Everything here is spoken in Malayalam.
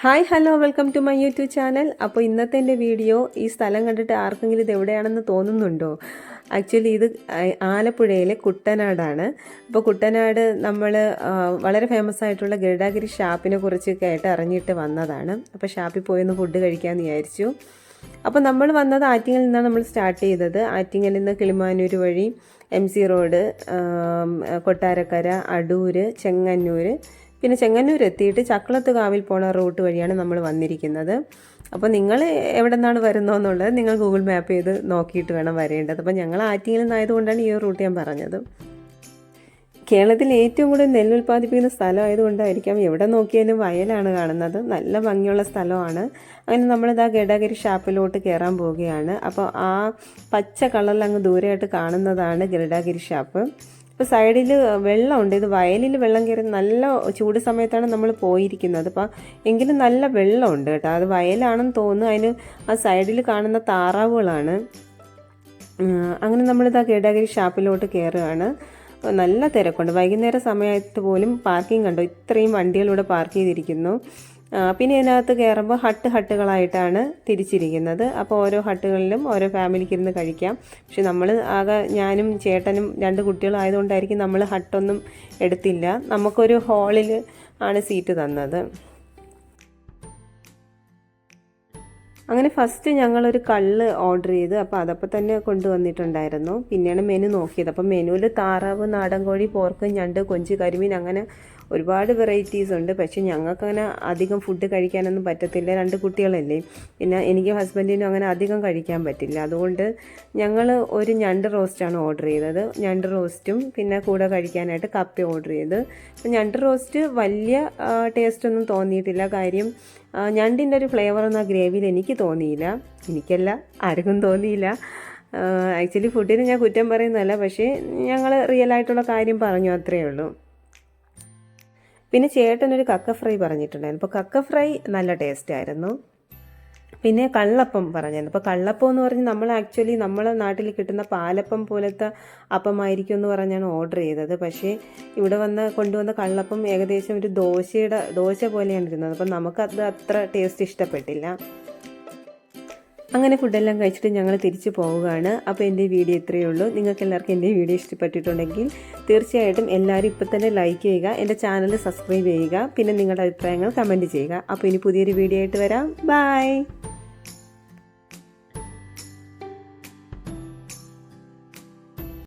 Hi hello welcome to my YouTube channel. അപ്പോൾ ഇന്നത്തെ എൻ്റെ വീഡിയോ ഈ സ്ഥലം കണ്ടിട്ട് ആർക്കെങ്കിലും ഇത് എവിടെയാണെന്ന് തോന്നുന്നുണ്ടോ? ആക്ച്വലി ഇത് ആലപ്പുഴയിലെ കുട്ടനാടാണ്. അപ്പോൾ കുട്ടനാട് നമ്മൾ വളരെ ഫേമസ് ആയിട്ടുള്ള ഗരുഡാഗിരി ഷാപ്പിനെ കുറിച്ച് കേട്ട് അറിഞ്ഞിട്ട് വന്നതാണ്. അപ്പോൾ ഷാപ്പിൽ പോയി ഒന്ന് ഫുഡ് കഴിക്കാമെന്ന് വിചാരിച്ചു. അപ്പോൾ നമ്മൾ വന്നത് ആറ്റിങ്ങൽ നിന്നാണ് നമ്മൾ സ്റ്റാർട്ട് ചെയ്തത്. ആറ്റിങ്ങലിൽ നിന്ന് കിളിമാനൂർ വഴി MC റോഡ്, കൊട്ടാരക്കര, അടൂർ, ചെങ്ങന്നൂർ, പിന്നെ ചെങ്ങന്നൂർ എത്തിയിട്ട് ചക്കുളത്ത് കാവിൽ പോണ റൂട്ട് വഴിയാണ് നമ്മൾ വന്നിരിക്കുന്നത്. അപ്പോൾ നിങ്ങൾ എവിടെ നിന്നാണ് വരുന്നതെന്നുള്ളത് നിങ്ങൾ ഗൂഗിൾ മാപ്പ് ചെയ്ത് നോക്കിയിട്ട് വേണം വരേണ്ടത്. അപ്പോൾ ഞങ്ങൾ ആറ്റിങ്ങിൽ നിന്നായതുകൊണ്ടാണ് ഈ റൂട്ട് ഞാൻ പറഞ്ഞത്. കേരളത്തിൽ ഏറ്റവും കൂടുതൽ നെല്ല് ഉൽപ്പാദിപ്പിക്കുന്ന സ്ഥലമായതുകൊണ്ടായിരിക്കാം എവിടെ നോക്കിയാലും വയലാണ് കാണുന്നത്. നല്ല ഭംഗിയുള്ള സ്ഥലമാണ്. അങ്ങനെ നമ്മളിതാ ഗരുഡാഗിരി ഷാപ്പിലോട്ട് കയറാൻ പോവുകയാണ്. അപ്പോൾ ആ പച്ച കളറിൽ അങ്ങ് ദൂരെയായിട്ട് കാണുന്നതാണ് ഗരുഡാഗിരി ഷാപ്പ്. ഇപ്പോൾ സൈഡിൽ വെള്ളമുണ്ട്. ഇത് വയലിൽ വെള്ളം കയറി നല്ല ചൂട് സമയത്താണ് നമ്മൾ പോയിരിക്കുന്നത്. അപ്പോൾ എങ്കിലും നല്ല വെള്ളമുണ്ട് കേട്ടോ. അത് വയലാണെന്ന് തോന്നുന്നു. അതിന് ആ സൈഡിൽ കാണുന്ന താറാവുകളാണ്. അങ്ങനെ നമ്മളിതാ ഗരുഡാഗിരി ഷാപ്പിലോട്ട് കയറുകയാണ്. നല്ല തിരക്കുണ്ട്. വൈകുന്നേര സമയത്ത് പോലും പാർക്കിംഗ് കണ്ടോ, ഇത്രയും വണ്ടികളിവിടെ പാർക്ക് ചെയ്തിരിക്കുന്നു. പിന്നെ ഇതിനകത്ത് കയറുമ്പോൾ ഹട്ടുകളായിട്ടാണ് തിരിച്ചിരിക്കുന്നത്. അപ്പോൾ ഓരോ ഹട്ടുകളിലും ഓരോ ഫാമിലിക്ക് ഇരുന്ന് കഴിക്കാം. പക്ഷെ നമ്മൾ ആകെ ഞാനും ചേട്ടനും 2 കുട്ടികളും ആയതുകൊണ്ടായിരിക്കും നമ്മൾ ഹട്ടൊന്നും എടുത്തില്ല. നമുക്കൊരു ഹാളിൽ ആണ് സീറ്റ് തന്നത്. അങ്ങനെ ഫസ്റ്റ് ഞങ്ങളൊരു കള്ള് ഓർഡർ ചെയ്ത് അപ്പോൾ അതപ്പോൾ തന്നെ കൊണ്ടുവന്നിട്ടുണ്ടായിരുന്നു. പിന്നെയാണ് മെനു നോക്കിയത്. അപ്പോൾ മെനുവിൽ താറാവ്, നാടൻ കോഴി, പോർക്ക്, ഞണ്ട്, കൊഞ്ച്, കരിമീൻ, അങ്ങനെ ഒരുപാട് വെറൈറ്റീസ് ഉണ്ട്. പക്ഷേ ഞങ്ങൾക്കങ്ങനെ അധികം ഫുഡ് കഴിക്കാനൊന്നും പറ്റത്തില്ല. 2 കുട്ടികളല്ലേ. പിന്നെ എനിക്ക് ഹസ്ബൻഡിനും അങ്ങനെ അധികം കഴിക്കാൻ പറ്റില്ല. അതുകൊണ്ട് ഞങ്ങൾ ഒരു ഞണ്ട് റോസ്റ്റാണ് ഓർഡർ ചെയ്തത്. ഞണ്ട് റോസ്റ്റും പിന്നെ കൂടെ കഴിക്കാനായിട്ട് കപ്പ ഓർഡർ ചെയ്ത്. അപ്പോൾ ഞണ്ട് റോസ്റ്റ് വലിയ ടേസ്റ്റൊന്നും തോന്നിയിട്ടില്ല. കാര്യം ഞണ്ടിൻ്റെ ഒരു ഫ്ലേവറൊന്നും ആ ഗ്രേവിയിൽ എനിക്ക് തോന്നിയില്ല. എനിക്കല്ല, ആർക്കും തോന്നിയില്ല. ആക്ച്വലി ഫുഡിന് ഞാൻ കുറ്റം പറയുന്നതല്ല, പക്ഷേ ഞങ്ങൾ റിയലായിട്ടുള്ള കാര്യം പറഞ്ഞു, അത്രയേ ഉള്ളൂ. പിന്നെ ചേട്ടനൊരു കക്ക ഫ്രൈ പറഞ്ഞിട്ടുണ്ടായിരുന്നു. അപ്പോൾ കക്ക ഫ്രൈ നല്ല ടേസ്റ്റായിരുന്നു. പിന്നെ കള്ളപ്പം പറഞ്ഞിരുന്നു. അപ്പോൾ കള്ളപ്പം എന്ന് പറഞ്ഞ് നമ്മൾ ആക്ച്വലി നമ്മളെ നാട്ടിൽ കിട്ടുന്ന പാലപ്പം പോലത്തെ അപ്പമായിരിക്കും എന്ന് പറഞ്ഞാണ് ഓർഡർ ചെയ്തത്. പക്ഷേ ഇവിടെ കൊണ്ടുവന്ന കള്ളപ്പം ഏകദേശം ഒരു ദോശ പോലെയാണ് ഇരുന്നത്. അപ്പം നമുക്കത് അത്ര ടേസ്റ്റ് ഇഷ്ടപ്പെട്ടില്ല. അങ്ങനെ ഫുഡെല്ലാം കഴിച്ചിട്ട് ഞങ്ങൾ തിരിച്ചു പോവുകയാണ്. അപ്പോൾ എൻ്റെ വീഡിയോ ഇത്രയേ ഉള്ളൂ. നിങ്ങൾക്ക് എല്ലാവർക്കും എൻ്റെ വീഡിയോ ഇഷ്ടപ്പെട്ടിട്ടുണ്ടെങ്കിൽ തീർച്ചയായിട്ടും എല്ലാവരും ഇപ്പോൾ തന്നെ ലൈക്ക് ചെയ്യുക, എൻ്റെ ചാനൽ സബ്സ്ക്രൈബ് ചെയ്യുക, പിന്നെ നിങ്ങളുടെ അഭിപ്രായങ്ങൾ കമൻറ്റ് ചെയ്യുക. അപ്പോൾ ഇനി പുതിയൊരു വീഡിയോ ആയിട്ട് വരാം. ബൈ.